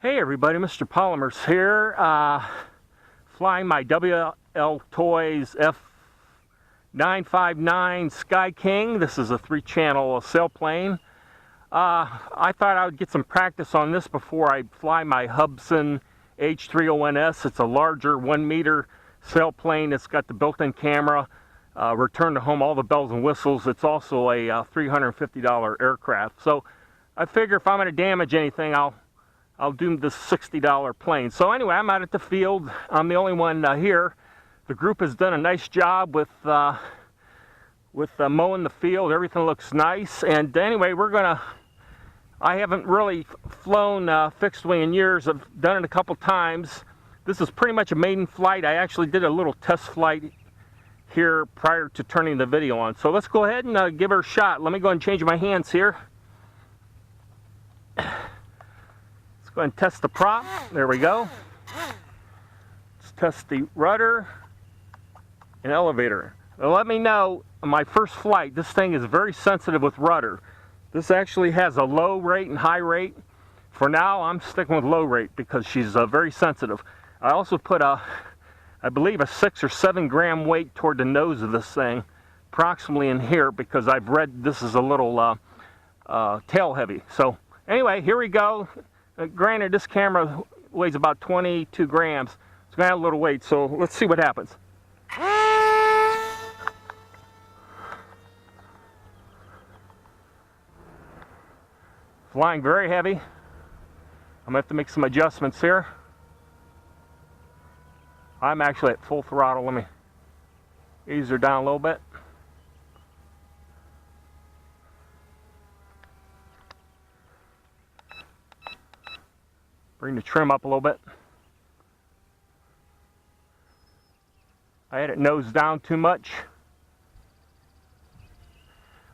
Hey everybody, Mr. Polymers here, flying my WL Toys F959 Sky King. This is a 3-channel sailplane. I thought I would get some practice on this before I fly my Hubsan H301S. It's a larger 1-meter sailplane. It's got the built-in camera, return to home, all the bells and whistles. It's also a $350 aircraft. So I figure if I'm going to damage anything, I'll do this $60 plane. So anyway, I'm out at the field. I'm the only one here. The group has done a nice job with mowing the field. Everything looks nice. And anyway, I haven't really flown fixed wing in years. I've done it a couple times. This is pretty much a maiden flight. I actually did a little test flight here prior to turning the video on. So let's go ahead and give her a shot. Let me go and change my hands here. Go ahead and test the prop. There we go. Let's test the rudder and elevator. Now let me know, on my first flight, this thing is very sensitive with rudder. This actually has a low rate and high rate. For now, I'm sticking with low rate because she's very sensitive. I also put I believe a 6 or 7 gram weight toward the nose of this thing, approximately in here, because I've read this is a little tail heavy. So anyway, here we go. Granted, this camera weighs about 22 grams. It's going to have a little weight, so let's see what happens. Flying very heavy. I'm going to have to make some adjustments here. I'm actually at full throttle. Let me ease her down a little bit. Bring the trim up a little bit. I had it nose down too much.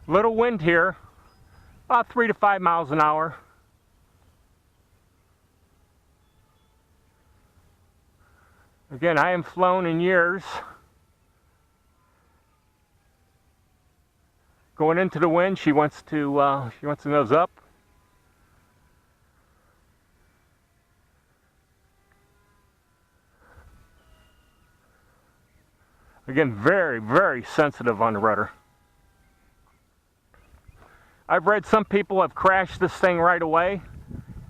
Little wind here, about 3 to 5 miles an hour. Again, I haven't flown in years. Going into the wind, she wants to nose up. Again, very, very sensitive on the rudder. I've read some people have crashed this thing right away.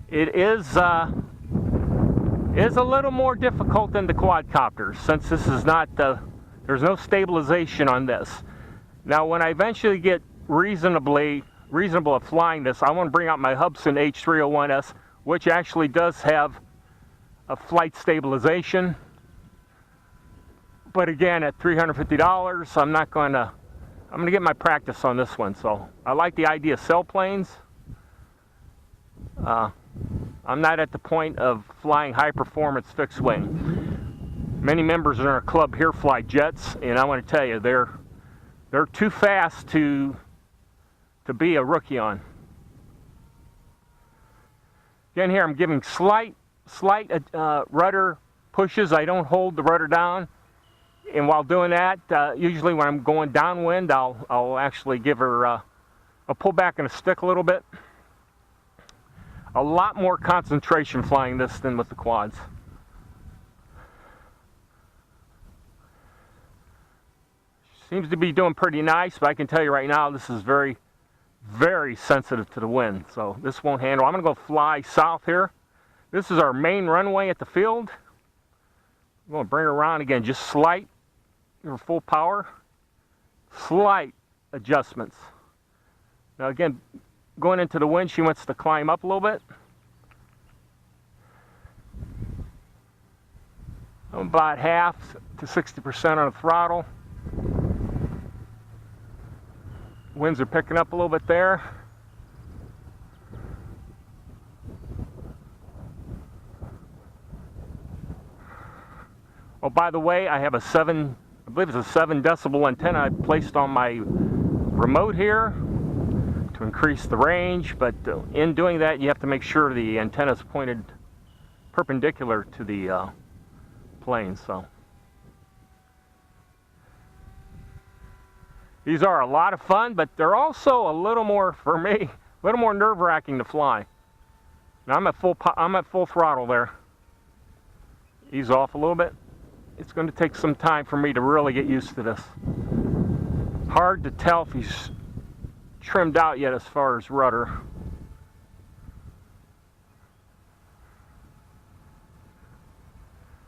It is a little more difficult than the quadcopters, since this is not there's no stabilization on this. Now, when I eventually get reasonable at flying this, I want to bring out my Hubsan H301S, which actually does have a flight stabilization. But again, at $350, I'm going to get my practice on this one. So I like the idea of sailplanes. I'm not at the point of flying high performance fixed wing. Many members in our club here fly jets, and I want to tell you, they're too fast to be a rookie on. Again, here I'm giving slight rudder pushes. I don't hold the rudder down. And while doing that, usually when I'm going downwind, I'll actually give her a pull back and a stick a little bit. A lot more concentration flying this than with the quads. Seems to be doing pretty nice, but I can tell you right now, this is very, very sensitive to the wind. So this won't handle. I'm going to go fly south here. This is our main runway at the field. I'm going to bring her around again, just slight. Her full power, slight adjustments. Now again, going into the wind, she wants to climb up a little bit. I'm about half to 60% on the throttle. Winds are picking up a little bit there. Oh, by the way, I have I believe it's a 7 decibel antenna I placed on my remote here to increase the range, but in doing that, you have to make sure the antenna is pointed perpendicular to the plane. So these are a lot of fun, but they're also a little more, for me, a little more nerve-wracking to fly. Now I'm at full throttle there. Ease off a little bit. It's going to take some time for me to really get used to this. Hard to tell if he's trimmed out yet as far as rudder.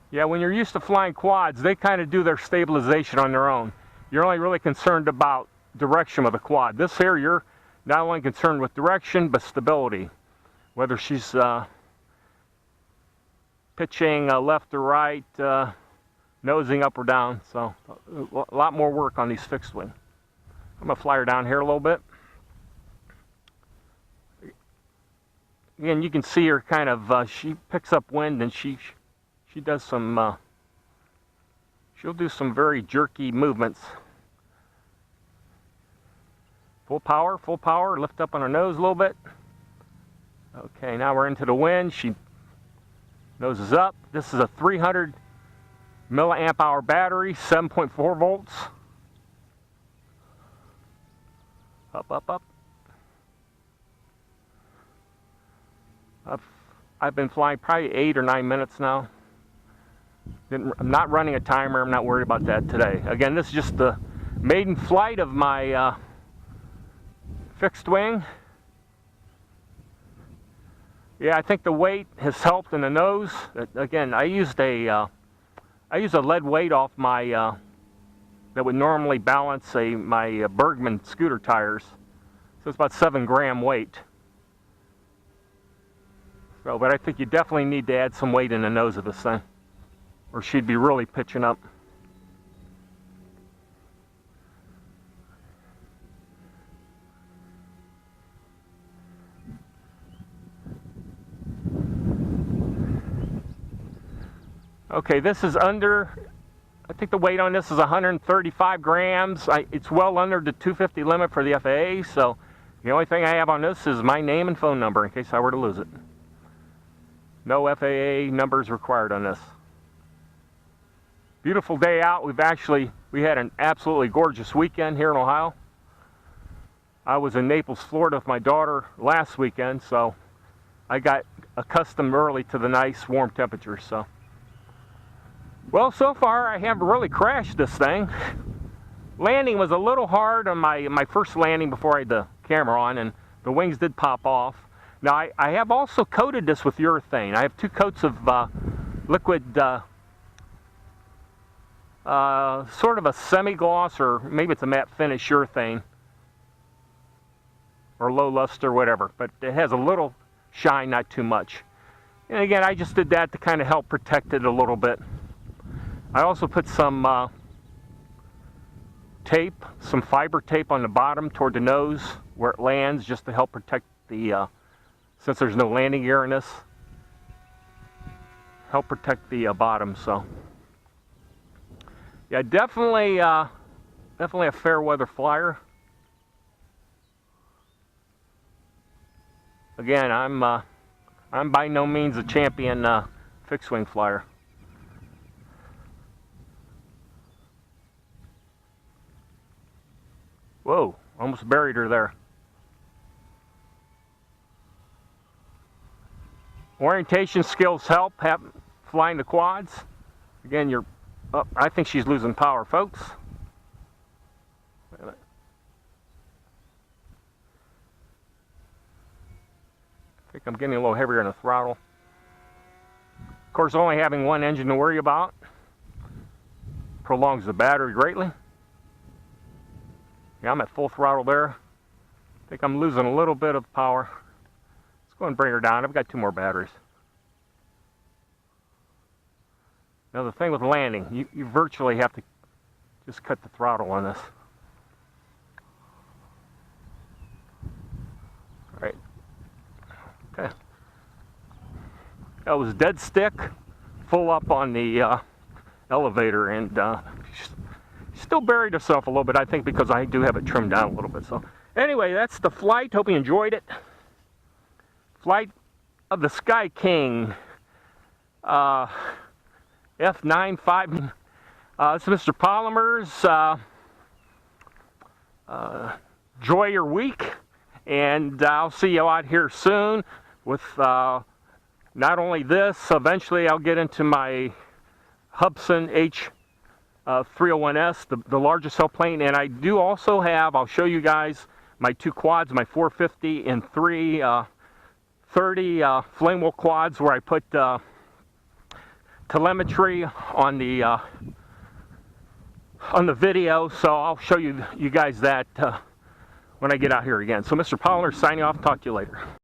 Yeah, when you're used to flying quads, they kind of do their stabilization on their own. You're only really concerned about direction of the quad. This here, you're not only concerned with direction, but stability. Whether she's pitching left or right, nosing up or down. So a lot more work on these fixed wing. I'm going to fly her down here a little bit. Again, you can see her kind of, she picks up wind and she does some, she'll do some very jerky movements. Full power, lift up on her nose a little bit. Okay, now we're into the wind. She noses up. This is a 300 milliamp hour battery, 7.4 volts. Up. I've been flying probably 8 or 9 minutes now. I'm not running a timer. I'm not worried about that today. Again, this is just the maiden flight of my fixed wing. Yeah, I think the weight has helped in the nose. Again, I used a lead weight off my that would normally balance my Bergman scooter tires. So it's about 7 gram weight. So, but I think you definitely need to add some weight in the nose of this thing, or she'd be really pitching up. Okay, this is under, I think the weight on this is 135 grams. It's well under the 250 limit for the FAA, so the only thing I have on this is my name and phone number in case I were to lose it. No FAA numbers required on this. Beautiful day out. We had an absolutely gorgeous weekend here in Ohio. I was in Naples, Florida with my daughter last weekend, so I got accustomed early to the nice warm temperatures. So, well, so far I haven't really crashed this thing. Landing was a little hard on my first landing before I had the camera on, and the wings did pop off. Now I have also coated this with urethane. I have 2 coats of liquid, sort of a semi-gloss, or maybe it's a matte finish urethane, or low luster, whatever. But it has a little shine, not too much. And again, I just did that to kind of help protect it a little bit. I also put some tape, some fiber tape on the bottom toward the nose where it lands, just to help protect the, since there's no landing gear in this, help protect the bottom. So yeah, definitely a fair weather flyer. Again, I'm by no means a champion fixed wing flyer. Whoa, almost buried her there. Orientation skills help flying the quads. Again, I think she's losing power, folks. Wait a minute. I think I'm getting a little heavier in the throttle. Of course, only having one engine to worry about prolongs the battery greatly. Yeah, I'm at full throttle there. I think I'm losing a little bit of power. Let's go and bring her down. I've got 2 more batteries. Now the thing with landing, you virtually have to just cut the throttle on this. All right. Okay. That was dead stick, full up on the elevator, and she still buried herself a little bit, I think, because I do have it trimmed down a little bit. So anyway, that's the flight. Hope you enjoyed it. Flight of the Sky King F959. It's Mr. Polymers. Enjoy your week, and I'll see you out here soon with not only this, eventually I'll get into my Hubsan H301S, the largest sail plane, and I do also have, I'll show you guys, my two quads, my 450 and 330 flame wheel quads, where I put telemetry on the video, so I'll show you guys that when I get out here again. So Mr. Polliner signing off, talk to you later.